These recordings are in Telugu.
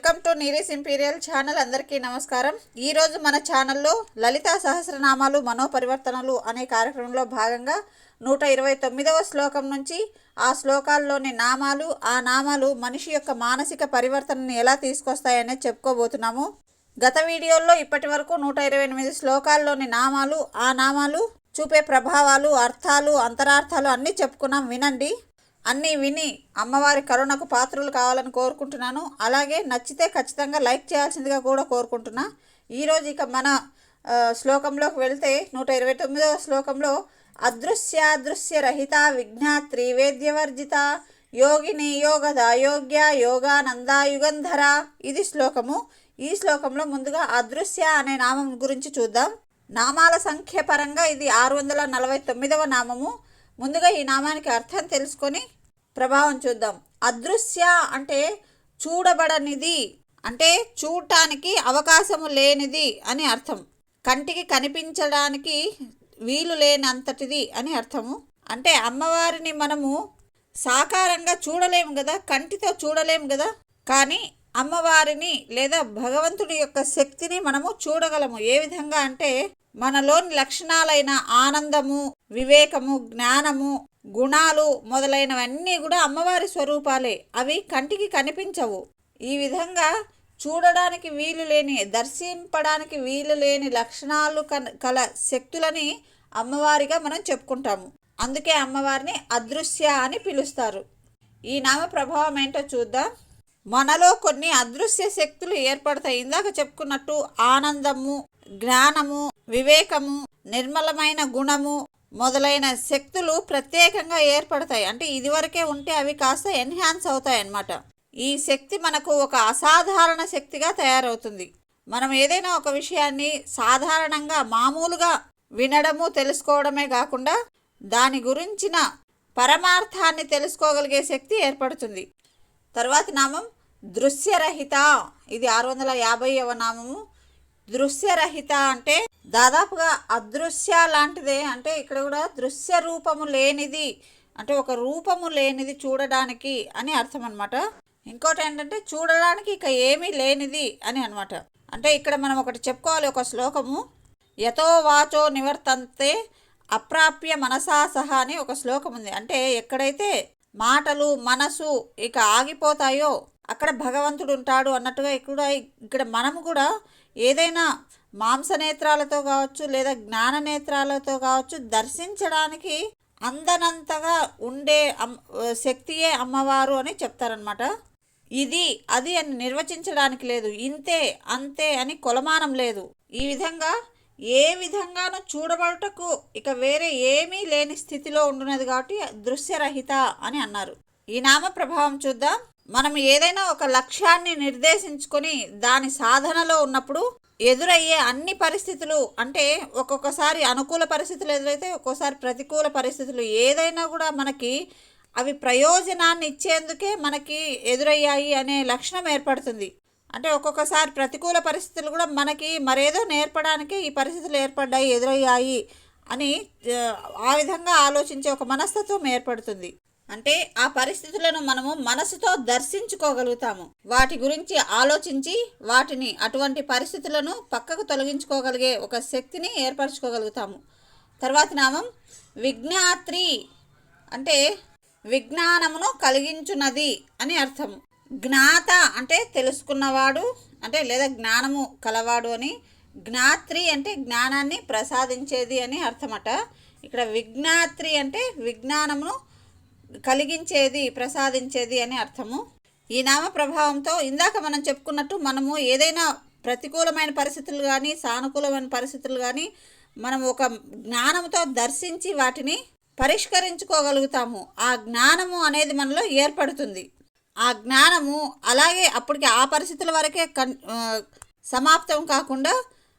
వెల్కమ్ టు నీరీస్ ఇంపీరియల్ ఛానల్. అందరికీ నమస్కారం. ఈరోజు మన ఛానల్లో లలితా సహస్రనామాలు మనోపరివర్తనలు అనే కార్యక్రమంలో భాగంగా 129వ శ్లోకం నుంచి ఆ శ్లోకాల్లోని నామాలు, ఆ నామాలు మనిషి యొక్క మానసిక పరివర్తనని ఎలా తీసుకొస్తాయనే చెప్పుకోబోతున్నాము. గత వీడియోల్లో ఇప్పటి వరకు 128 శ్లోకాల్లోని నామాలు, ఆ నామాలు చూపే ప్రభావాలు, అర్థాలు, అంతరార్థాలు అన్నీ చెప్పుకున్నాం. వినండి. అన్నీ విని అమ్మవారి కరుణకు పాత్రలు కావాలని కోరుకుంటున్నాను. అలాగే నచ్చితే ఖచ్చితంగా లైక్ చేయాల్సిందిగా కూడా కోరుకుంటున్నా. ఈరోజు ఇక మన శ్లోకంలోకి వెళ్తే 129వ శ్లోకంలో అదృశ్యాదృశ్య రహిత విజ్ఞాత్రి వేద్యవర్జిత యోగిని యోగద యోగ్య యోగానంద యుగంధర, ఇది శ్లోకము. ఈ శ్లోకంలో ముందుగా అదృశ్య అనే నామం గురించి చూద్దాం. నామాల సంఖ్య పరంగా ఇది 649వ నామము. ముందుగా ఈ నామానికి అర్థం తెలుసుకొని ప్రభావం చూద్దాం. అదృశ్య అంటే చూడబడనిది, అంటే చూడటానికి అవకాశము లేనిది అని అర్థం. కంటికి కనిపించడానికి వీలు లేనంతటిది అని అర్థము. అంటే అమ్మవారిని మనము సాకారంగా చూడలేము కదా, కంటితో చూడలేము కదా, కానీ అమ్మవారిని లేదా భగవంతుడి యొక్క శక్తిని మనము చూడగలము. ఏ విధంగా అంటే మనలోని లక్షణాలైన ఆనందము, వివేకము, జ్ఞానము, గుణాలు మొదలైనవన్నీ కూడా అమ్మవారి స్వరూపాలే. అవి కంటికి కనిపించవు. ఈ విధంగా చూడడానికి వీలు లేని, దర్శింపడానికి వీలు లేని లక్షణాలు కల శక్తులని అమ్మవారిగా మనం చెప్పుకుంటాము. అందుకే అమ్మవారిని అదృశ్య అని పిలుస్తారు. ఈ నామ ప్రభావం ఏంటో చూద్దాం. మనలో కొన్ని అదృశ్య శక్తులు ఏర్పడతాయి. ఇందాక చెప్పుకున్నట్టు ఆనందము, జ్ఞానము, వివేకము, నిర్మలమైన గుణము మొదలైన శక్తులు ప్రత్యేకంగా ఏర్పడతాయి. అంటే ఇదివరకే ఉంటే అవి కాస్త ఎన్హాన్స్ అవుతాయి అన్నమాట. ఈ శక్తి మనకు ఒక అసాధారణ శక్తిగా తయారవుతుంది. మనం ఏదైనా ఒక విషయాన్ని సాధారణంగా మామూలుగా వినడము, తెలుసుకోవడమే కాకుండా దాని గురించిన పరమార్థాన్ని తెలుసుకోగలిగే శక్తి ఏర్పడుతుంది. తర్వాతి నామం దృశ్యరహిత. ఇది 650వ నామము. దృశ్యరహిత అంటే దాదాపుగా అదృశ్య లాంటిదే. అంటే ఇక్కడ కూడా దృశ్య రూపము లేనిది, అంటే ఒక రూపము లేనిది చూడడానికి అని అర్థం అనమాట. ఇంకోటి ఏంటంటే చూడడానికి ఇక ఏమీ లేనిది అని అనమాట. అంటే ఇక్కడ మనం ఒకటి చెప్పుకోవాలి. ఒక శ్లోకము, యతో వాచో నివర్తంతే అప్రాప్య మనసా సహా అని ఒక శ్లోకం ఉంది. అంటే ఎక్కడైతే మాటలు, మనసు ఇక ఆగిపోతాయో అక్కడ భగవంతుడు ఉంటాడు అన్నట్టుగా ఇక్కడ మనము కూడా ఏదైనా మాంసనేత్రాలతో కావచ్చు లేదా జ్ఞాన నేత్రాలతో కావచ్చు దర్శించడానికి అందనంతగా ఉండే శక్తియే అమ్మవారు అని చెప్తారనమాట. ఇది అది అని నిర్వచించడానికి లేదు, ఇంతే అంతే అని కొలమానం లేదు. ఈ విధంగా ఏ విధంగానూ చూడబడుటకు ఇక వేరే ఏమీ లేని స్థితిలో ఉండున్నది కాబట్టి దృశ్యరహిత అని అన్నారు. ఈ నామ ప్రభావం చూద్దాం. మనం ఏదైనా ఒక లక్ష్యాన్ని నిర్దేశించుకొని దాని సాధనలో ఉన్నప్పుడు ఎదురయ్యే అన్ని పరిస్థితులు, అంటే ఒక్కొక్కసారి అనుకూల పరిస్థితులు ఎదురైతే, ఒక్కోసారి ప్రతికూల పరిస్థితులు, ఏదైనా కూడా మనకి అవి ప్రయోజనాన్ని ఇచ్చేందుకే మనకి ఎదురయ్యాయి అనే లక్షణం ఏర్పడుతుంది. అంటే ఒక్కొక్కసారి ప్రతికూల పరిస్థితులు కూడా మనకి మరేదో నేర్పడానికి ఈ పరిస్థితులు ఏర్పడ్డాయి, ఎదురయ్యాయి అని ఆ విధంగా ఆలోచించే ఒక మనస్తత్వం ఏర్పడుతుంది. అంటే ఆ పరిస్థితులను మనము మనసుతో దర్శించుకోగలుగుతాము. వాటి గురించి ఆలోచించి వాటిని, అటువంటి పరిస్థితులను పక్కకు తొలగించుకోగలిగే ఒక శక్తిని ఏర్పరచుకోగలుగుతాము. తర్వాత నామం విజ్ఞాత్రి. అంటే విజ్ఞానమును కలిగించున్నది అని అర్థము. జ్ఞాత అంటే తెలుసుకున్నవాడు, అంటే లేదా జ్ఞానము కలవాడు అని. జ్ఞాత్రి అంటే జ్ఞానాన్ని ప్రసాదించేది అని అర్థమట. ఇక్కడ విజ్ఞాత్రి అంటే విజ్ఞానమును కలిగించేది, ప్రసాదించేది అని అర్థము. ఈ నామ ప్రభావంతో ఇందాక మనం చెప్పుకున్నట్టు మనము ఏదైనా ప్రతికూలమైన పరిస్థితులు కానీ సానుకూలమైన పరిస్థితులు కానీ మనం ఒక జ్ఞానంతో దర్శించి వాటిని పరిష్కరించుకోగలుగుతాము. ఆ జ్ఞానము అనేది మనలో ఏర్పడుతుంది. ఆ జ్ఞానము అలాగే అప్పటికి ఆ పరిస్థితుల వరకే సమాప్తం కాకుండా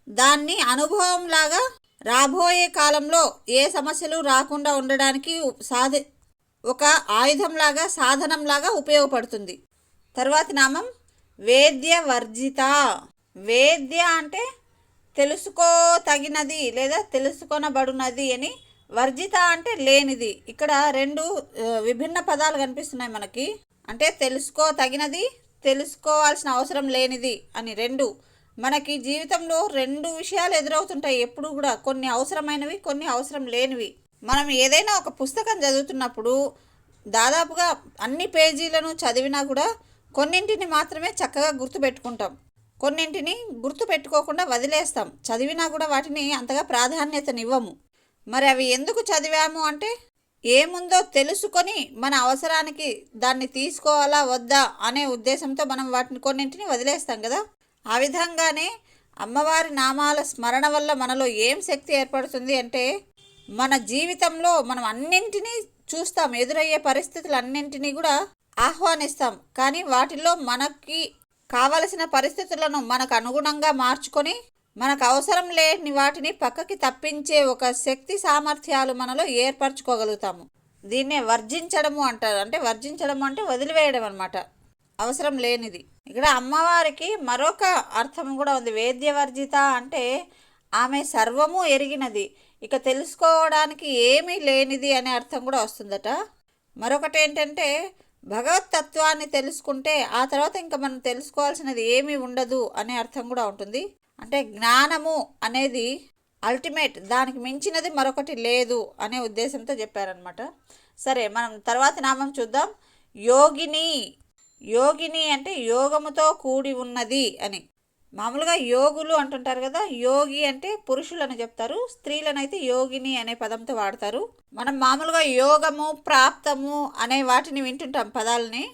దాన్ని అనుభవంలాగా రాబోయే కాలంలో ఏ సమస్యలు రాకుండా ఉండడానికి ఒక ఆయుధంలాగా, సాధనంలాగా ఉపయోగపడుతుంది. తర్వాతి నామం వేద్యవర్జిత. వేద్య అంటే తెలుసుకోతగినది లేదా తెలుసుకొనబడునది అని, వర్జిత అంటే లేనిది. ఇక్కడ రెండు విభిన్న పదాలు కనిపిస్తున్నాయి మనకి. అంటే తెలుసుకోతగినది, తెలుసుకోవాల్సిన అవసరం లేనిది అని. రెండు, మనకి జీవితంలో రెండు విషయాలు ఎదురవుతుంటాయి ఎప్పుడు కూడా, కొన్ని అవసరమైనవి, కొన్ని అవసరం లేనివి. మనం ఏదైనా ఒక పుస్తకం చదువుతున్నప్పుడు దాదాపుగా అన్ని పేజీలను చదివినా కూడా కొన్నింటిని మాత్రమే చక్కగా గుర్తుపెట్టుకుంటాం, కొన్నింటిని గుర్తుపెట్టుకోకుండా వదిలేస్తాం, చదివినా కూడా వాటిని అంతగా ప్రాధాన్యతనివ్వము. మరి అవి ఎందుకు చదివాము అంటే ఏముందో తెలుసుకొని మన అవసరానికి దాన్ని తీసుకోవాలా వద్దా అనే ఉద్దేశంతో మనం వాటిని కొన్నింటిని వదిలేస్తాం కదా. ఆ విధంగానే అమ్మవారి నామాల స్మరణ వల్ల మనలో ఏం శక్తి ఏర్పడుతుంది అంటే, మన జీవితంలో మనం అన్నింటినీ చూస్తాం, ఎదురయ్యే పరిస్థితులు అన్నింటినీ కూడా ఆహ్వానిస్తాం, కానీ వాటిల్లో మనకి కావలసిన పరిస్థితులను మనకు అనుగుణంగా మార్చుకొని మనకు అవసరం లేని వాటిని పక్కకి తప్పించే ఒక శక్తి సామర్థ్యాలు మనలో ఏర్పరచుకోగలుగుతాము. దీన్నే వర్జించడము అంటారు. అంటే వర్జించడం అంటే వదిలివేయడం అన్నమాట, అవసరం లేనిది. ఇక్కడ అమ్మవారికి మరొక అర్థం కూడా ఉంది. వేద్యవర్జిత అంటే ఆమె సర్వము ఎరిగినది, ఇక తెలుసుకోవడానికి ఏమీ లేనిది అనే అర్థం కూడా వస్తుందట. మరొకటి ఏంటంటే భగవతత్వాన్ని తెలుసుకుంటే ఆ తర్వాత ఇంకా మనం తెలుసుకోవాల్సినది ఏమీ ఉండదు అనే అర్థం కూడా ఉంటుంది. అంటే జ్ఞానము అనేది అల్టిమేట్, దానికి మించినది మరొకటి లేదు అనే ఉద్దేశంతో చెప్పారనమాట. సరే, మనం తర్వాతి నామం చూద్దాం. యోగిని. యోగిని అంటే యోగముతో కూడి ఉన్నది అని. మామూలుగా యోగులు అంటుంటారు కదా, యోగి అంటే పురుషులను చెప్తారు, స్త్రీలను అయితే యోగిని అనే పదంతో వాడతారు. మనం మామూలుగా యోగము, ప్రాప్తము అనే వాటిని వింటుంటాం పదాలని.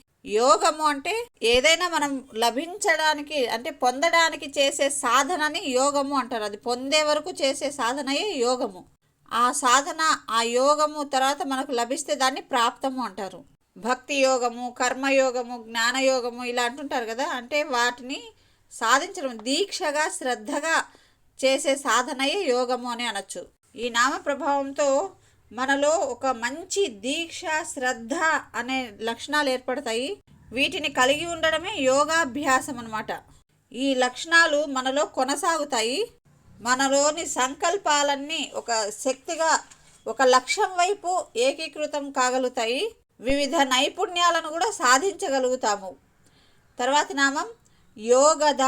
యోగము అంటే ఏదైనా మనం లభించడానికి అంటే పొందడానికి చేసే సాధనని యోగము అంటారు. అది పొందే వరకు చేసే సాధనయే యోగము. ఆ సాధన, ఆ యోగము తర్వాత మనకు లభిస్తే దాన్ని ప్రాప్తము అంటారు. భక్తి యోగము, కర్మయోగము, జ్ఞానయోగము ఇలా అంటుంటారు కదా, అంటే వాటిని సాధించడం, దీక్షగా శ్రద్ధగా చేసే సాధనయే యోగము అని అనొచ్చు. ఈ నామ ప్రభావంతో మనలో ఒక మంచి దీక్ష, శ్రద్ధ అనే లక్షణాలు ఏర్పడతాయి. వీటిని కలిగి ఉండడమే యోగాభ్యాసం అన్నమాట. ఈ లక్షణాలు మనలో కొనసాగుతాయి. మనలోని సంకల్పాలన్నీ ఒక శక్తిగా ఒక లక్ష్యం వైపు ఏకీకృతం కాగలుగుతాయి. వివిధ నైపుణ్యాలను కూడా సాధించగలుగుతాము. తర్వాతి నామం యోగద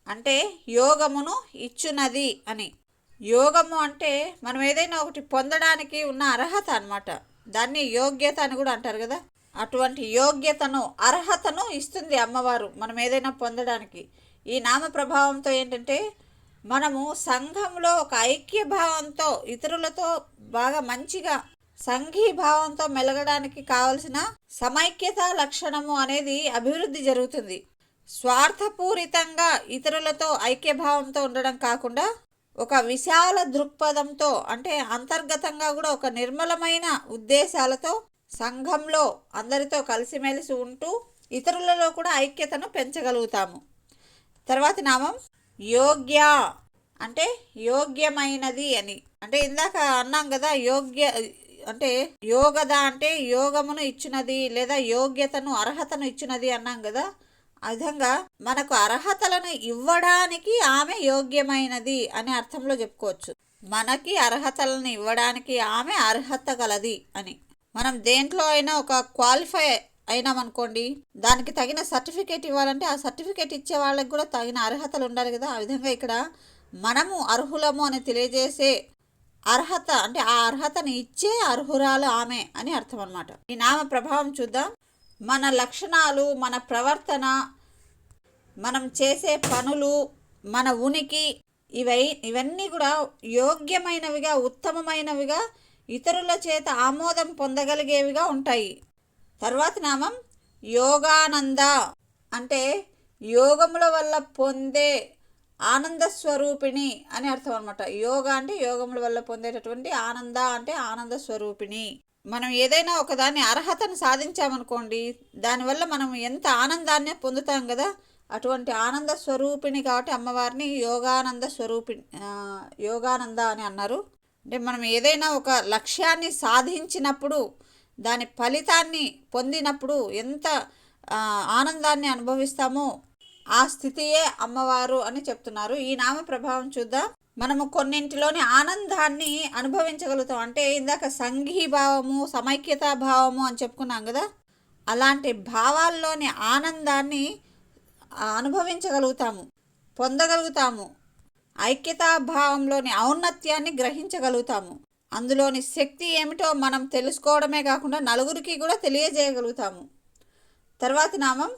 అంటే యోగమును ఇచ్చునది అని. యోగము అంటే మనం ఏదైనా ఒకటి పొందడానికి ఉన్న అర్హత అన్నమాట. దాన్ని యోగ్యత అని కూడా అంటారు కదా. అటువంటి యోగ్యతను, అర్హతను ఇస్తుంది అమ్మవారు మనం ఏదైనా పొందడానికి. ఈ నామ ప్రభావంతో ఏంటంటే మనము సంఘంలో ఒక ఐక్యభావంతో ఇతరులతో బాగా మంచిగా సంఘీభావంతో మెలగడానికి కావలసిన సమైక్యత లక్షణము అనేది అభివృద్ధి జరుగుతుంది. స్వార్థపూరితంగా ఇతరులతో ఐక్యభావంతో ఉండడం కాకుండా ఒక విశాల దృక్పథంతో, అంటే అంతర్గతంగా కూడా ఒక నిర్మలమైన ఉద్దేశాలతో సంఘంలో అందరితో కలిసిమెలిసి ఉంటూ ఇతరులలో కూడా ఐక్యతను పెంచగలుగుతాము. తర్వాతి నామం యోగ్య అంటే యోగ్యమైనది అని. అంటే ఇందాక అన్నాం కదా, యోగ్య అంటే యోగద అంటే యోగమును ఇచ్చినది లేదా యోగ్యతను, అర్హతను ఇచ్చినది అన్నాం కదా. ఆ విధంగా మనకు అర్హతలను ఇవ్వడానికి ఆమె యోగ్యమైనది అనే అర్థంలో చెప్పుకోవచ్చు. మనకి అర్హతలను ఇవ్వడానికి ఆమె అర్హత గలది అని. మనం దేంట్లో అయినా ఒక క్వాలిఫై అయినామనుకోండి, దానికి తగిన సర్టిఫికేట్ ఇవ్వాలంటే ఆ సర్టిఫికేట్ ఇచ్చే వాళ్ళకి కూడా తగిన అర్హతలు ఉండాలి కదా. ఆ విధంగా ఇక్కడ మనము అర్హులము అని తెలియజేసే అర్హత, అంటే ఆ అర్హతని ఇచ్చే అర్హురాలు ఆమె అని అర్థం అన్నమాట. ఈ నామ ప్రభావం చూద్దాం. మన లక్షణాలు, మన ప్రవర్తన, మనం చేసే పనులు, మన ఉనికి ఇవన్నీ కూడా యోగ్యమైనవిగా, ఉత్తమమైనవిగా, ఇతరుల చేత ఆమోదం పొందగలిగేవిగా ఉంటాయి. తర్వాతి నామం యోగానంద అంటే యోగముల వల్ల పొందే ఆనంద స్వరూపిణి అని అర్థం అనమాట. యోగ అంటే యోగముల వల్ల పొందేటటువంటి, ఆనంద అంటే ఆనంద స్వరూపిణి. మనం ఏదైనా ఒకదాన్ని అర్హతను సాధించామనుకోండి, దానివల్ల మనం ఎంత ఆనందాన్ని పొందుతాం కదా. అటువంటి ఆనంద స్వరూపిణి కాబట్టి అమ్మవారిని యోగానంద అని అన్నారు. అంటే మనం ఏదైనా ఒక లక్ష్యాన్ని సాధించినప్పుడు, దాని ఫలితాన్ని పొందినప్పుడు ఎంత ఆనందాన్ని అనుభవిస్తామో ఆ స్థితియే అమ్మవారు అని చెప్తున్నారు. ఈ నామ ప్రభావం చూద్దాం. మనము కొన్నింటిలోని ఆనందాన్ని అనుభవించగలుగుతాం. అంటే ఇందాక సంఘీభావము, సమైక్యతా భావము అని చెప్పుకున్నాం కదా. అలాంటి భావాల్లోని ఆనందాన్ని అనుభవించగలుగుతాము, పొందగలుగుతాము. ఐక్యతా భావంలోని ఔన్నత్యాన్ని గ్రహించగలుగుతాము. అందులోని శక్తి ఏమిటో మనం తెలుసుకోవడమే కాకుండా నలుగురికి కూడా తెలియజేయగలుగుతాము. తర్వాత నామం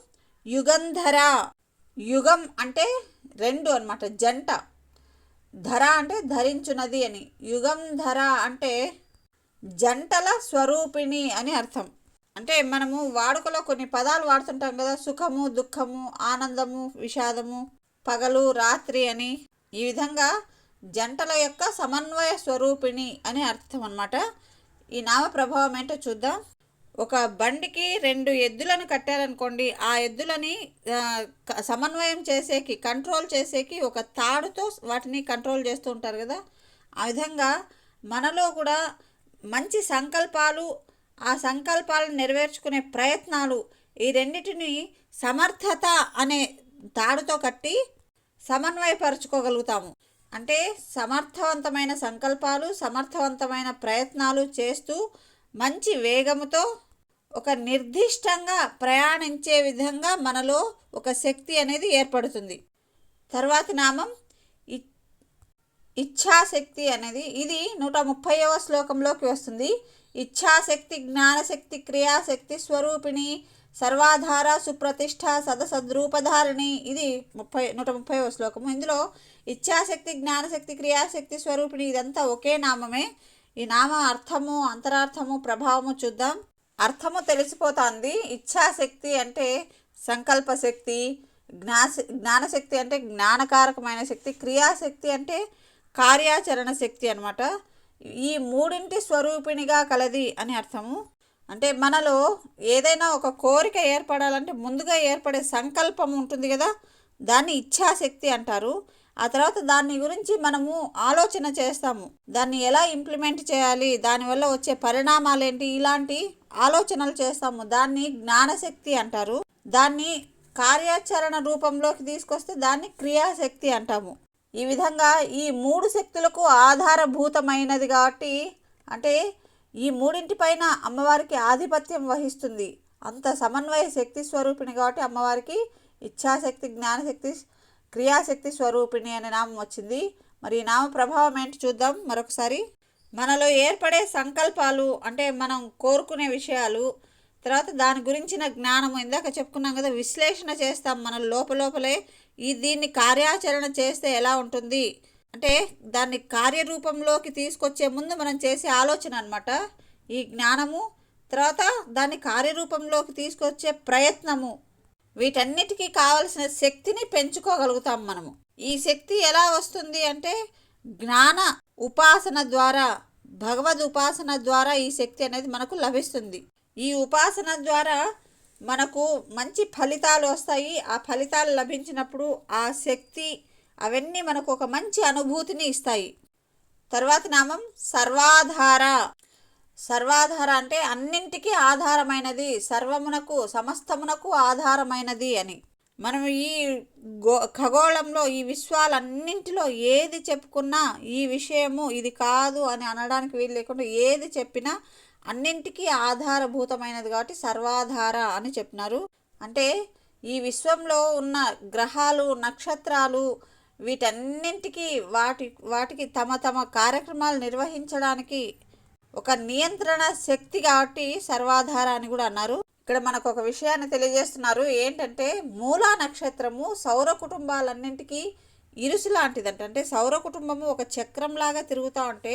యుగంధర. యుగం అంటే రెండు అన్నమాట, జంట. ధర అంటే ధరించున్నది అని. యుగంధర అంటే జంటల స్వరూపిణి అని అర్థం. అంటే మనము వాడుకలో కొన్ని పదాలు వాడుతుంటాం కదా, సుఖము, దుఃఖము, ఆనందము, విషాదము, పగలు, రాత్రి అని. ఈ విధంగా జంటల యొక్క సమన్వయ స్వరూపిణి అని అర్థం అన్నమాట. ఈ నామ ప్రభావం ఏంటో చూద్దాం. ఒక బండికి 2 ఎద్దులను కట్టారనుకోండి, ఆ ఎద్దులని సమన్వయం చేసేకి, కంట్రోల్ చేసేకి ఒక తాడుతో వాటిని కంట్రోల్ చేస్తూ ఉంటారు కదా. ఆ విధంగా మనలో కూడా మంచి సంకల్పాలు, ఆ సంకల్పాలను నెరవేర్చుకునే ప్రయత్నాలు, ఈ రెండింటిని సమర్థత అనే తాడుతో కట్టి సమన్వయపరుచుకోగలుగుతాము. అంటే సమర్థవంతమైన సంకల్పాలు, సమర్థవంతమైన ప్రయత్నాలు చేస్తూ మంచి వేగముతో ఒక నిర్దిష్టంగా ప్రయాణించే విధంగా మనలో ఒక శక్తి అనేది ఏర్పడుతుంది. తర్వాతి నామం ఇచ్ఛాశక్తి అనేది, ఇది 130వ శ్లోకంలోకి వస్తుంది. ఇచ్ఛాశక్తి జ్ఞానశక్తి క్రియాశక్తి స్వరూపిణి సర్వాధార సుప్రతిష్ఠ సదసద్రూపధారిణి. ఇది 130వ శ్లోకము. ఇందులో ఇచ్ఛాశక్తి జ్ఞానశక్తి క్రియాశక్తి స్వరూపిణి ఇదంతా ఒకే నామమే. ఈ నామ అర్థము, అంతరార్థము, ప్రభావము చూద్దాం. అర్థము తెలిసిపోతుంది. ఇచ్ఛాశక్తి అంటే సంకల్పశక్తి, జ్ఞానశక్తి అంటే జ్ఞానకారకమైన శక్తి, క్రియాశక్తి అంటే కార్యాచరణ శక్తి అన్నమాట. ఈ మూడింటి స్వరూపిణిగా కలది అని అర్థము. అంటే మనలో ఏదైనా ఒక కోరిక ఏర్పడాలంటే ముందుగా ఏర్పడే సంకల్పం ఉంటుంది కదా, దాన్ని ఇచ్ఛాశక్తి అంటారు. ఆ తర్వాత దాని గురించి మనము ఆలోచన చేస్తాము, దాన్ని ఎలా ఇంప్లిమెంట్ చేయాలి, దానివల్ల వచ్చే పరిణామాలు ఏంటి, ఇలాంటి ఆలోచనలు చేస్తాము. దాన్ని జ్ఞానశక్తి అంటారు. దాన్ని కార్యాచరణ రూపంలోకి తీసుకొస్తే దాన్ని క్రియాశక్తి అంటాము. ఈ విధంగా ఈ 3 శక్తులకు ఆధారభూతమైనది కాబట్టి, అంటే ఈ మూడింటిపైన అమ్మవారికి ఆధిపత్యం వహిస్తుంది. అంత సమన్వయ శక్తి స్వరూపిణి కాబట్టి అమ్మవారికి ఇచ్ఛాశక్తి జ్ఞానశక్తి క్రియాశక్తి స్వరూపిణి అనే నామం వచ్చింది. మరి ఈ నామ ప్రభావం ఏంటి చూద్దాం మరొకసారి. మనలో ఏర్పడే సంకల్పాలు అంటే మనం కోరుకునే విషయాలు, తర్వాత దాని గురించిన జ్ఞానము, ఇందాక చెప్పుకున్నాం కదా, విశ్లేషణ చేస్తాం మన లోపలే. దీన్ని కార్యాచరణ చేస్తే ఎలా ఉంటుంది అంటే దాన్ని కార్యరూపంలోకి తీసుకొచ్చే ముందు మనం చేసే ఆలోచన అన్నమాట ఈ జ్ఞానము. తర్వాత దాన్ని కార్యరూపంలోకి తీసుకొచ్చే ప్రయత్నము, వీటన్నిటికీ కావలసిన శక్తిని పెంచుకోగలుగుతాం మనము. ఈ శక్తి ఎలా వస్తుంది అంటే జ్ఞాన ఉపాసన ద్వారా, భగవద్ ఉపాసన ద్వారా ఈ శక్తి అనేది మనకు లభిస్తుంది. ఈ ఉపాసన ద్వారా మనకు మంచి ఫలితాలు వస్తాయి. ఆ ఫలితాలు లభించినప్పుడు ఆ శక్తి అవన్నీ మనకు ఒక మంచి అనుభూతిని ఇస్తాయి. తర్వాత నామం సర్వాధార. సర్వాధార అంటే అన్నింటికీ ఆధారమైనది, సర్వమునకు సమస్తమునకు ఆధారమైనది అని. మనం ఈ ఖగోళంలో ఈ విశ్వాలన్నింటిలో ఏది చెప్పుకున్నా ఈ విషయము ఇది కాదు అని అనడానికి వీలు లేకుండా ఏది చెప్పినా అన్నింటికీ ఆధారభూతమైనది కాబట్టి సర్వాధార అని చెప్పినారు. అంటే ఈ విశ్వంలో ఉన్న గ్రహాలు, నక్షత్రాలు, వీటన్నింటికి వాటికి తమ కార్యక్రమాలు నిర్వహించడానికి ఒక నియంత్రణ శక్తి కాబట్టి సర్వాధార అని కూడా అన్నారు. ఇక్కడ మనకు ఒక విషయాన్ని తెలియజేస్తున్నారు. ఏంటంటే మూలా నక్షత్రము సౌర కుటుంబాలన్నింటికీ ఇరుసు లాంటిదంట. అంటే సౌర కుటుంబము ఒక చక్రంలాగా తిరుగుతూ ఉంటే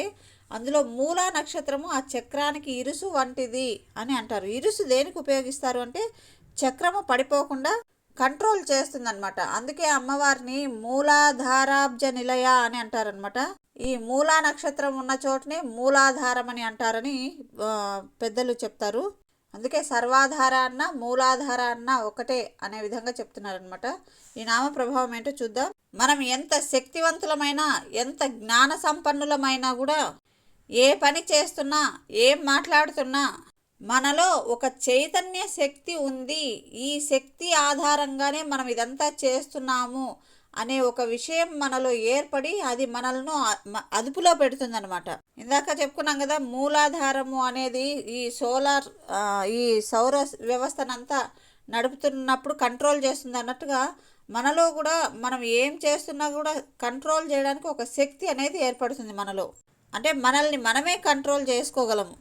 అందులో మూలా నక్షత్రము ఆ చక్రానికి ఇరుసు వంటిది అని అంటారు. ఇరుసు దేనికి ఉపయోగిస్తారు అంటే చక్రము పడిపోకుండా కంట్రోల్ చేస్తుందన్నమాట. అందుకే అమ్మవారిని మూలాధారాబ్జ నిలయ అని అంటారనమాట. ఈ మూలా నక్షత్రం ఉన్న చోటనే మూలాధారం అని అంటారని పెద్దలు చెప్తారు. అందుకే సర్వాధార అన్న మూలాధార అన్న ఒకటే అనే విధంగా చెప్తున్నారనమాట. ఈ నామ ప్రభావం ఏంటో చూద్దాం. మనం ఎంత శక్తివంతులమైనా, ఎంత జ్ఞాన సంపన్నులమైనా కూడా ఏ పని చేస్తున్నా, ఏం మాట్లాడుతున్నా మనలో ఒక చైతన్య శక్తి ఉంది, ఈ శక్తి ఆధారంగానే మనం ఇదంతా చేస్తున్నాము అనే ఒక విషయం మనలో ఏర్పడి అది మనల్ని అదుపులో పెడుతుందన్నమాట. ఇందాక చెప్పుకున్నాం కదా, మూలాధారము అనేది ఈ సోలార్ ఈ సౌర వ్యవస్థనంతా నడుపుతున్నప్పుడు కంట్రోల్ చేస్తుంది అన్నట్టుగా మనలో కూడా మనం ఏం చేస్తున్నా కూడా కంట్రోల్ చేయడానికి ఒక శక్తి అనేది ఏర్పడుతుంది మనలో. అంటే మనల్ని మనమే కంట్రోల్ చేసుకోగలము.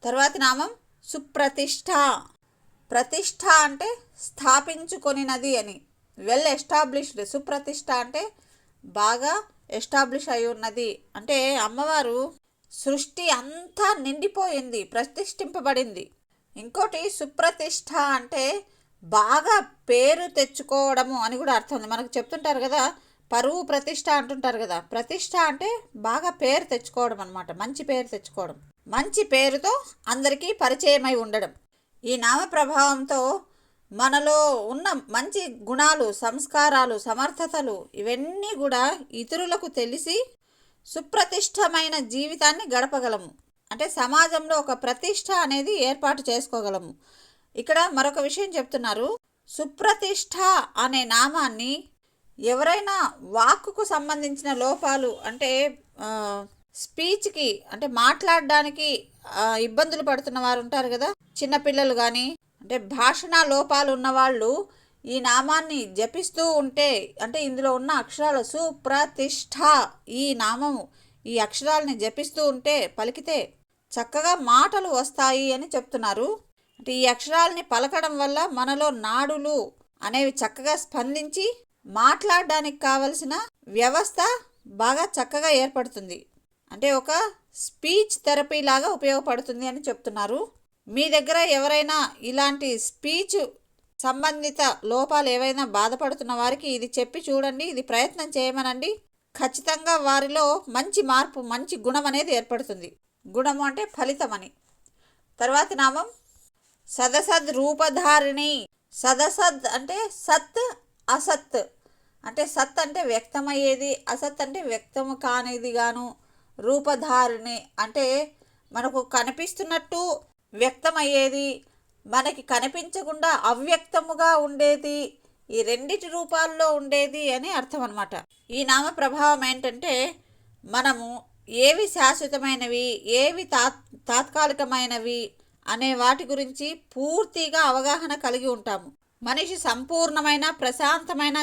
తర్వాతి నామం సుప్రతిష్ఠ. ప్రతిష్ఠ అంటే స్థాపించుకొనినది అని, వెల్ ఎస్టాబ్లిష్డ్. సుప్రతిష్ఠ అంటే బాగా ఎస్టాబ్లిష్ అయి ఉన్నది. అంటే అమ్మవారు సృష్టి అంతా నిండిపోయింది, ప్రతిష్ఠింపబడింది. ఇంకోటి సుప్రతిష్ఠ అంటే బాగా పేరు తెచ్చుకోవడము అని కూడా అర్థం ఉంది. మనకు చెప్తుంటారు కదా, పరువు ప్రతిష్ఠ అంటుంటారు కదా. ప్రతిష్ఠ అంటే బాగా పేరు తెచ్చుకోవడం అనమాట, మంచి పేరు తెచ్చుకోవడం, మంచి పేరుతో అందరికీ పరిచయమై ఉండడం. ఈ నామ ప్రభావంతో మనలో ఉన్న మంచి గుణాలు, సంస్కారాలు, సమర్థతలు ఇవన్నీ కూడా ఇతరులకు తెలిసి సుప్రతిష్టమైన జీవితాన్ని గడపగలము. అంటే సమాజంలో ఒక ప్రతిష్ట అనేది ఏర్పాటు చేసుకోగలము. ఇక్కడ మరొక విషయం చెప్తున్నారు. సుప్రతిష్ఠ అనే నామాన్ని ఎవరైనా వాక్కుకు సంబంధించిన లోపాలు, అంటే స్పీచ్కి అంటే మాట్లాడడానికి ఇబ్బందులు పడుతున్న వారు ఉంటారు కదా, చిన్నపిల్లలు కానీ, అంటే భాషణ లోపాలు ఉన్నవాళ్ళు ఈ నామాన్ని జపిస్తూ ఉంటే, అంటే ఇందులో ఉన్న అక్షరాలు సుప్రతిష్ఠ, ఈ నామము ఈ అక్షరాలని జపిస్తూ ఉంటే, పలికితే చక్కగా మాటలు వస్తాయి అని చెప్తున్నారు. అంటే ఈ అక్షరాలని పలకడం వల్ల మనలో నాడులు అనేవి చక్కగా స్పందించి మాట్లాడడానికి కావలసిన వ్యవస్థ బాగా చక్కగా ఏర్పడుతుంది. అంటే ఒక స్పీచ్ థెరపీ లాగా ఉపయోగపడుతుంది అని చెప్తున్నారు. మీ దగ్గర ఎవరైనా ఇలాంటి స్పీచ్ సంబంధిత లోపాలు ఏవైనా బాధపడుతున్న వారికి ఇది చెప్పి చూడండి, ఇది ప్రయత్నం చేయమనండి. ఖచ్చితంగా వారిలో మంచి మార్పు, మంచి గుణం అనేది ఏర్పడుతుంది. గుణము అంటే ఫలితం అని. తర్వాతి నామం సదసద్ రూపధారిణి. సదసద్ అంటే సత్, అసత్. అంటే సత్ అంటే వ్యక్తమయ్యేది, అసత్ అంటే వ్యక్తము కానిది గాను. రూపధారిణి అంటే మనకు కనిపిస్తున్నట్టు వ్యక్తమయ్యేది, మనకి కనిపించకుండా అవ్యక్తముగా ఉండేది, ఈ రెండిటి రూపాల్లో ఉండేది అని అర్థం అన్నమాట. ఈ నామ ప్రభావం ఏంటంటే మనము ఏవి శాశ్వతమైనవి, ఏవి తాత్కాలికమైనవి అనే వాటి గురించి పూర్తిగా అవగాహన కలిగి ఉంటాము. మనిషి సంపూర్ణమైన ప్రశాంతమైన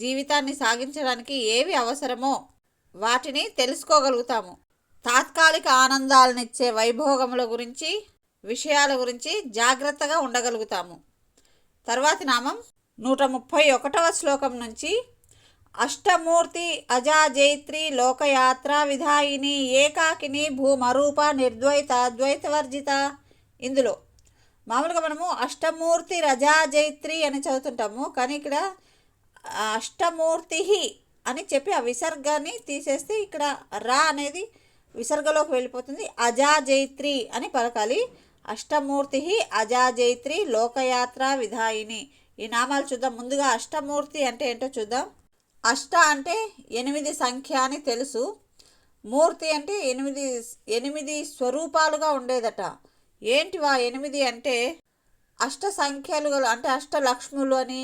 జీవితాన్ని సాగించడానికి ఏవి అవసరమో వాటిని తెలుసుకోగలుగుతాము. తాత్కాలిక ఆనందాలనిచ్చే వైభోగముల గురించి, విషయాల గురించి జాగ్రత్తగా ఉండగలుగుతాము. తర్వాతి నామం 131వ శ్లోకం నుంచి అష్టమూర్తి అజాజైత్రి లోకయాత్ర విధాయిని ఏకాకిని భూమరూప నిర్ద్వైత ద్వైతవర్జిత. ఇందులో మామూలుగా మనము అష్టమూర్తి రజాజైత్రి అని చదువుతుంటాము, కానీ ఇక్కడ అష్టమూర్తి అని చెప్పి ఆ విసర్గాన్ని తీసేస్తే ఇక్కడ రా అనేది విసర్గలోకి వెళ్ళిపోతుంది. అజాజైత్రి అని పలకాలి. అష్టమూర్తి అజాజైత్రి లోకయాత్ర విధాయిని. ఈ నామాలు చూద్దాం. ముందుగా అష్టమూర్తి అంటే ఏంటో చూద్దాం. అష్ట అంటే 8 సంఖ్య అని తెలుసు. మూర్తి అంటే 8 స్వరూపాలుగా ఉండేదట. ఏంటివా 8 అంటే అష్ట సంఖ్యలు అంటే అష్టలక్ష్ములు అని,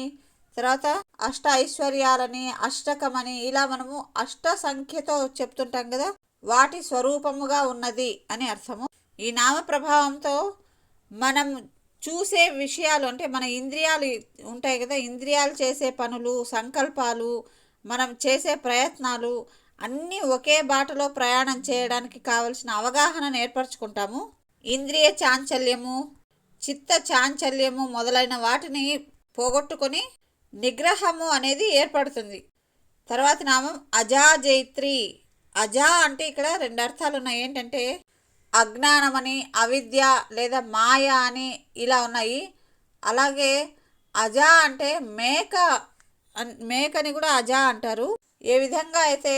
తర్వాత అష్ట ఐశ్వర్యాలని, అష్టకమని, ఇలా మనము అష్ట సంఖ్యతో చెప్తుంటాం కదా, వాటి స్వరూపముగా ఉన్నది అని అర్థము. ఈ నామ ప్రభావంతో మనం చూసే విషయాలు, అంటే మన ఇంద్రియాలు ఉంటాయి కదా, ఇంద్రియాలు చేసే పనులు, సంకల్పాలు, మనం చేసే ప్రయత్నాలు అన్నీ ఒకే బాటలో ప్రయాణం చేయడానికి కావలసిన అవగాహనను ఏర్పరచుకుంటాము. ఇంద్రియ చాంచల్యము, చిత్త చాంచల్యము మొదలైన వాటిని పోగొట్టుకొని నిగ్రహము అనేది ఏర్పడుతుంది. తర్వాత నామం అజాజైత్రి. అజా అంటే ఇక్కడ 2 అర్థాలు ఉన్నాయి. ఏంటంటే అజ్ఞానమని, అవిద్య లేదా మాయ అని ఇలా ఉన్నాయి. అలాగే అజా అంటే మేకని కూడా అజా అంటారు. ఏ విధంగా అయితే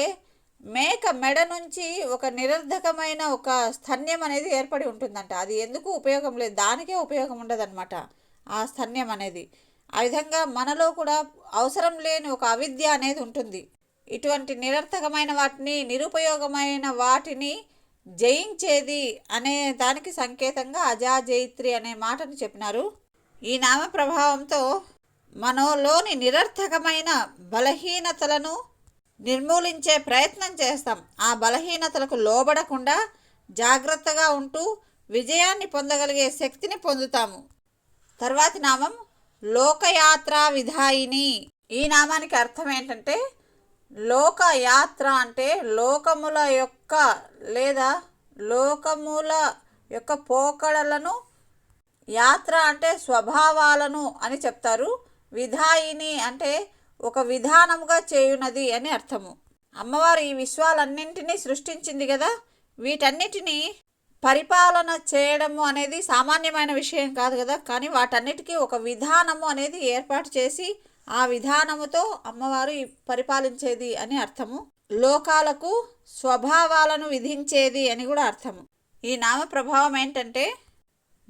మేక మెడ నుంచి ఒక నిరర్ధకమైన ఒక స్తన్యం అనేది ఏర్పడి ఉంటుందంట. అది ఎందుకు ఉపయోగం లేదు, దానికే ఉపయోగం ఉండదన్నమాట ఆ స్తన్యం అనేది. ఆ విధంగా మనలో కూడా అవసరం లేని ఒక అవిద్య అనేది ఉంటుంది. ఇటువంటి నిరర్థకమైన వాటిని, నిరుపయోగమైన వాటిని జయించేది అనే దానికి సంకేతంగా అజాజయిత్రి అనే మాటను చెప్పినారు. ఈ నామ ప్రభావంతో మనలోని నిరర్థకమైన బలహీనతలను నిర్మూలించే ప్రయత్నం చేస్తాం. ఆ బలహీనతలకు లోబడకుండా జాగ్రత్తగా ఉంటూ విజయాన్ని పొందగలిగే శక్తిని పొందుతాము. తర్వాతి నామం లోకయాత్ర విధాయిని. ఈ నామానికి అర్థం ఏంటంటే లోకయాత్ర అంటే లోకముల యొక్క లేదా లోకముల యొక్క పోకడలను, యాత్ర అంటే స్వభావాలను అని చెప్తారు. విధాయిని అంటే ఒక విధానముగా చేయునది అని అర్థము. అమ్మవారు ఈ విశ్వాలన్నింటినీ సృష్టించింది కదా, వీటన్నిటినీ పరిపాలన చేయడము అనేది సామాన్యమైన విషయం కాదు కదా. కానీ వాటన్నిటికీ ఒక విధానము అనేది ఏర్పాటు చేసి ఆ విధానముతో అమ్మవారు పరిపాలించేది అని అర్థము. లోకాలకు స్వభావాలను విధించేది అని కూడా అర్థము. ఈ నామ ప్రభావం ఏంటంటే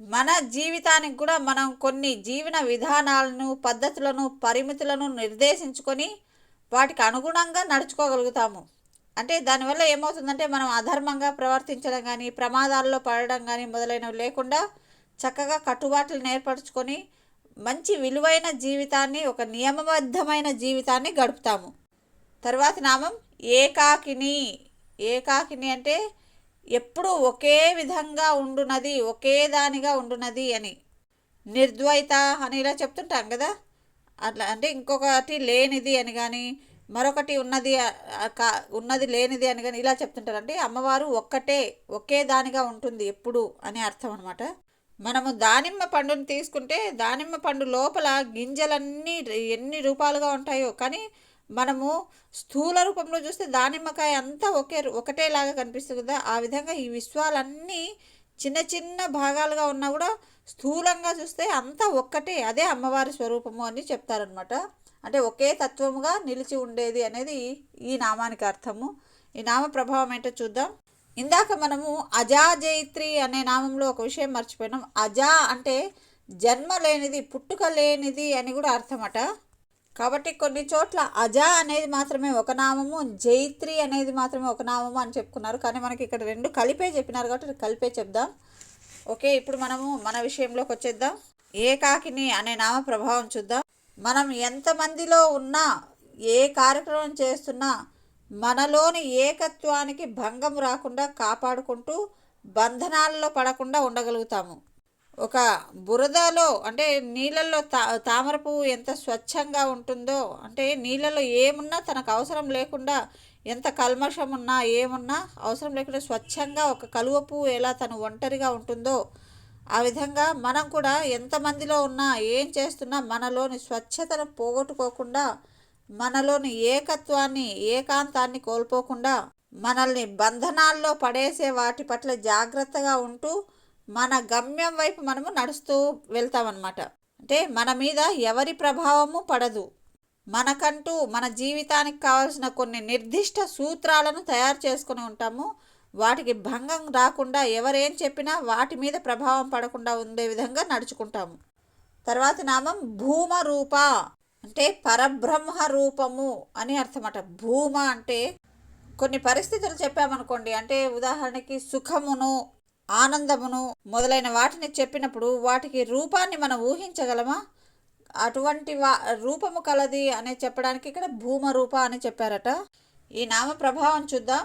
మన జీవితానికి కూడా మనం కొన్ని జీవన విధానాలను, పద్ధతులను, పరిమితులను నిర్దేశించుకొని వాటికి అనుగుణంగా నడుచుకోగలుగుతాము. అంటే దానివల్ల ఏమవుతుందంటే మనం అధర్మంగా ప్రవర్తించడం కానీ, ప్రమాదాల్లో పడడం కానీ మొదలైనవి లేకుండా చక్కగా కట్టుబాట్లు ఏర్పరచుకొని మంచి విలువైన జీవితాన్ని, ఒక నియమబద్ధమైన జీవితాన్ని గడుపుతాము. తర్వాతి నామం ఏకాకిని. ఏకాకిని అంటే ఎప్పుడు ఒకే విధంగా ఉండునది, ఒకే దానిగా ఉండునది అని. నిర్ద్వైత అని ఇలా చెప్తుంటాం కదా, అట్లా అంటే ఇంకొకటి లేనిది అని కానీ, మరొకటి ఉన్నది లేనిది అని కానీ ఇలా చెప్తుంటారు. అంటే అమ్మవారు ఒకే దానిగా ఉంటుంది ఎప్పుడు అని అర్థం అనమాట. మనము దానిమ్మ పండుని తీసుకుంటే దానిమ్మ పండు లోపల గింజలన్నీ ఎన్ని రూపాలుగా ఉంటాయో, కానీ మనము స్థూల రూపంలో చూస్తే దానిమ్మకాయ అంతా ఒకటేలాగా కనిపిస్తుంది కదా. ఆ విధంగా ఈ విశ్వాలన్నీ చిన్న చిన్న భాగాలుగా ఉన్నా కూడా స్థూలంగా చూస్తే అంతా ఒక్కటే, అదే అమ్మవారి స్వరూపము అని చెప్తారనమాట. అంటే ఒకే తత్వముగా నిలిచి ఉండేది అనేది ఈ నామానికి అర్థము. ఈ నామ ప్రభావం ఏంటో చూద్దాం. ఇందాక మనము అజాజయిత్రి అనే నామంలో ఒక విషయం మర్చిపోయినాం. అజా అంటే జన్మ లేనిది, పుట్టుక లేనిది అని కూడా అర్థమట. కాబట్టి కొన్ని చోట్ల అజా అనేది మాత్రమే ఒక నామము, జైత్రి అనేది మాత్రమే ఒక నామము అని చెప్పుకున్నారు. కానీ మనకి ఇక్కడ రెండు కలిపే చెప్పినారు కాబట్టి కలిపే చెప్దాం. ఓకే, ఇప్పుడు మనము మన విషయంలోకి వచ్చేద్దాం. ఏకాకిని అనే నామ ప్రభావం చూద్దాం. మనం ఎంతమందిలో ఉన్నా, ఏ కార్యక్రమం చేస్తున్నా మనలోని ఏకత్వానికి భంగం రాకుండా కాపాడుకుంటూ బంధనాలలో పడకుండా ఉండగలుగుతాము. ఒక బురదలో అంటే నీళ్ళల్లో తామర పువ్వు ఎంత స్వచ్ఛంగా ఉంటుందో, అంటే నీళ్ళలో ఏమున్నా తనకు అవసరం లేకుండా, ఎంత కల్మషం ఉన్నా ఏమున్నా అవసరం లేకుండా స్వచ్ఛంగా ఒక కలువ పువ్వు ఎలా తను ఒంటరిగా ఉంటుందో, ఆ విధంగా మనం కూడా ఎంతమందిలో ఉన్నా, ఏం చేస్తున్నా మనలోని స్వచ్ఛతను పోగొట్టుకోకుండా, మనలోని ఏకత్వాన్ని, ఏకాంతాన్ని కోల్పోకుండా, మనల్ని బంధనాల్లో పడేసే వాటి పట్ల జాగ్రత్తగా ఉంటూ మన గమ్యం వైపు మనము నడుస్తూ వెళ్తామన్నమాట. అంటే మన మీద ఎవరి ప్రభావము పడదు. మనకంటూ మన జీవితానికి కావాల్సిన కొన్ని నిర్దిష్ట సూత్రాలను తయారు చేసుకుని ఉంటాము. వాటికి భంగం రాకుండా, ఎవరేం చెప్పినా వాటి మీద ప్రభావం పడకుండా ఉండే విధంగా నడుచుకుంటాము. తర్వాత నామం భూమ రూప అంటే పరబ్రహ్మ రూపము అని అర్థమట. భూమ అంటే కొన్ని పరిస్థితులు చెప్పామనుకోండి, అంటే ఉదాహరణకి సుఖమును, ఆనందమును మొదలైన వాటిని చెప్పినప్పుడు వాటికి రూపాన్ని మనం ఊహించగలమా? అటువంటి రూపము కలది అని చెప్పడానికి ఇక్కడ భూమ రూప అని చెప్పారట. ఈ నామ ప్రభావం చూద్దాం.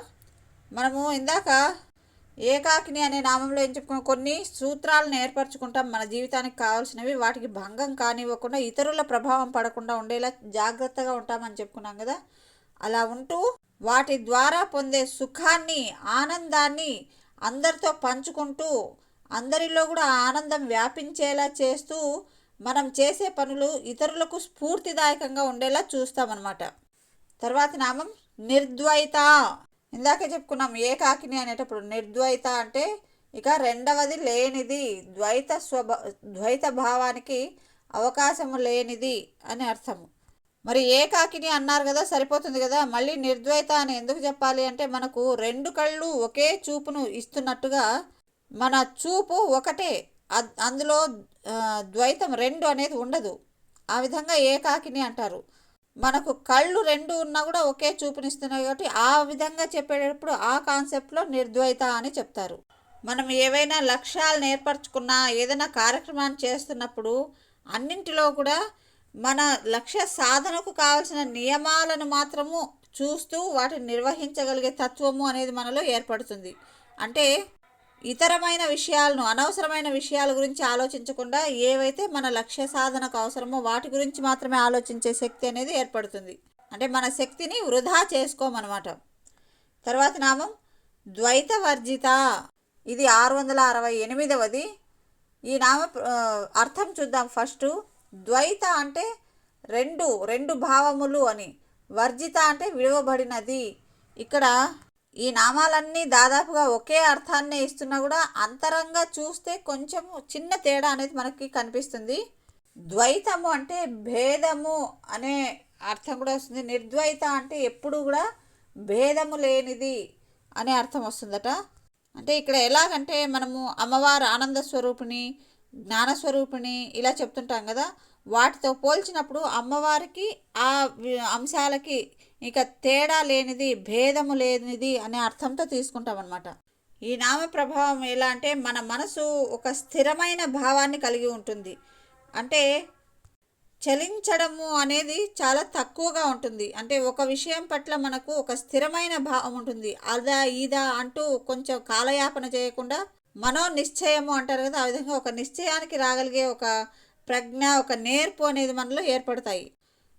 మనము ఇందాక ఏకాకిని అనే నామంలో ఏం చెప్పుకున్నాం, కొన్ని సూత్రాలను ఏర్పరచుకుంటాం మన జీవితానికి కావాల్సినవి. వాటికి భంగం కానివ్వకుండా, ఇతరుల ప్రభావం పడకుండా ఉండేలా జాగ్రత్తగా ఉంటామని చెప్పుకున్నాం కదా. అలా ఉంటూ వాటి ద్వారా పొందే సుఖాన్ని, ఆనందాన్ని అందరితో పంచుకుంటూ, అందరిలో కూడా ఆనందం వ్యాపించేలా చేస్తూ మనం చేసే పనులు ఇతరులకు స్ఫూర్తిదాయకంగా ఉండేలా చూస్తామన్నమాట. తర్వాతి నామం నిర్ద్వైత. ఇందాకే చెప్పుకున్నాం ఏకాకిని అనేటప్పుడు. నిర్ద్వైత అంటే ఇక రెండవది లేనిది, ద్వైత భావానికి అవకాశము లేనిది అని అర్థము. మరి ఏకాకిని అన్నారు కదా, సరిపోతుంది కదా. మళ్ళీ నిర్ద్వైత అని ఎందుకు చెప్పాలి అంటే, మనకు రెండు కళ్ళు ఒకే చూపును ఇస్తున్నట్టుగా మన చూపు ఒకటే, అందులో ద్వైతం రెండు అనేది ఉండదు. ఆ విధంగా ఏకాకిని అంటారు. మనకు కళ్ళు రెండు ఉన్నా కూడా ఒకే చూపునిస్తున్నాయి కాబట్టి ఆ విధంగా చెప్పేటప్పుడు ఆ కాన్సెప్ట్లో నిర్ద్వైత అని చెప్తారు. మనం ఏవైనా లక్ష్యాలను ఏర్పరచుకున్నా ఏదైనా కార్యక్రమాన్ని చేస్తున్నప్పుడు అన్నింటిలో కూడా మన లక్ష్య సాధనకు కావాల్సిన నియమాలను మాత్రము చూస్తూ వాటిని నిర్వహించగలిగే తత్వము అనేది మనలో ఏర్పడుతుంది. అంటే ఇతరమైన విషయాలను, అనవసరమైన విషయాల గురించి ఆలోచించకుండా ఏవైతే మన లక్ష్య సాధనకు అవసరమో వాటి గురించి మాత్రమే ఆలోచించే శక్తి అనేది ఏర్పడుతుంది. అంటే మన శక్తిని వృధా చేసుకోమన్నమాట. తర్వాత నామం ద్వైత వర్జిత. ఇది 668వది. ఈ నామ అర్థం చూద్దాం. ఫస్ట్ ద్వైత అంటే రెండు భావములు అని, వర్జిత అంటే విడవబడినది. ఇక్కడ ఈ నామాలన్నీ దాదాపుగా ఒకే అర్థాన్ని ఇస్తున్నా కూడా అంతరంగా చూస్తే కొంచెం చిన్న తేడా అనేది మనకి కనిపిస్తుంది. ద్వైతము అంటే భేదము అనే అర్థం కూడా వస్తుంది. నిర్ద్వైత అంటే ఎప్పుడు కూడా భేదము లేనిది అనే అర్థం వస్తుందట. అంటే ఇక్కడ ఎలాగంటే మనము అమ్మవారు ఆనంద స్వరూపిణి, జ్ఞానస్వరూపిణి ఇలా చెప్తుంటాం కదా, వాటితో పోల్చినప్పుడు అమ్మవారికి ఆ అంశాలకి ఇక తేడా లేనిది, భేదము లేనిది అనే అర్థంతో తీసుకుంటాం అన్నమాట. ఈ నామ ప్రభావం ఎలా అంటే మన మనసు ఒక స్థిరమైన భావాన్ని కలిగి ఉంటుంది. అంటే చలించడము అనేది చాలా తక్కువగా ఉంటుంది. అంటే ఒక విషయం పట్ల మనకు ఒక స్థిరమైన భావం ఉంటుంది. అదా ఇదా అంటూ కొంచెం కాలయాపన చేయకుండా మనో నిశ్చయము అంటారు కదా, ఆ విధంగా ఒక నిశ్చయానికి రాగలిగే ఒక ప్రజ్ఞ, ఒక నేర్పు అనేది మనలో ఏర్పడతాయి.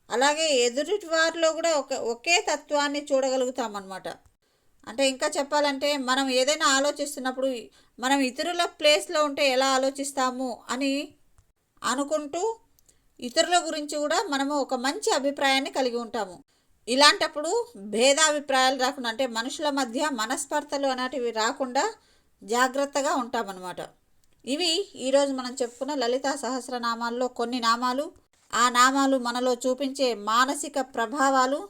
అలాగే ఎదుటి వారిలో కూడా ఒకే తత్వాన్ని చూడగలుగుతాం అన్నమాట. అంటే ఇంకా చెప్పాలంటే మనం ఏదైనా ఆలోచిస్తున్నప్పుడు మనం ఇతరుల ప్లేస్లో ఉంటే ఎలా ఆలోచిస్తాము అని అనుకుంటూ ఇతరుల గురించి కూడా మనము ఒక మంచి అభిప్రాయాన్ని కలిగి ఉంటాము. ఇలాంటప్పుడు భేదాభిప్రాయాలు రాకుండా, అంటే మనుషుల మధ్య మనస్పర్ధలు అనేటివి రాకుండా జాగ్రత్తగా ఉంటామన్నమాట. ఇవి ఈరోజు మనం చెప్పుకున్న లలితా సహస్రనామాల్లో కొన్ని నామాలు. ఆ నామాలు మనలో చూపించే మానసిక ప్రభావాలు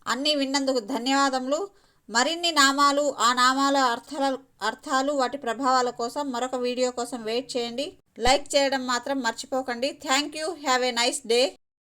అన్నీ విన్నందుకు ధన్యవాదములు. మరిన్ని నామాలు, ఆ నామాల అర్థాలు వాటి ప్రభావాల కోసం మరొక వీడియో కోసం వెయిట్ చేయండి. లైక్ చేయడం మాత్రం మర్చిపోకండి. Thank you. Have a nice day.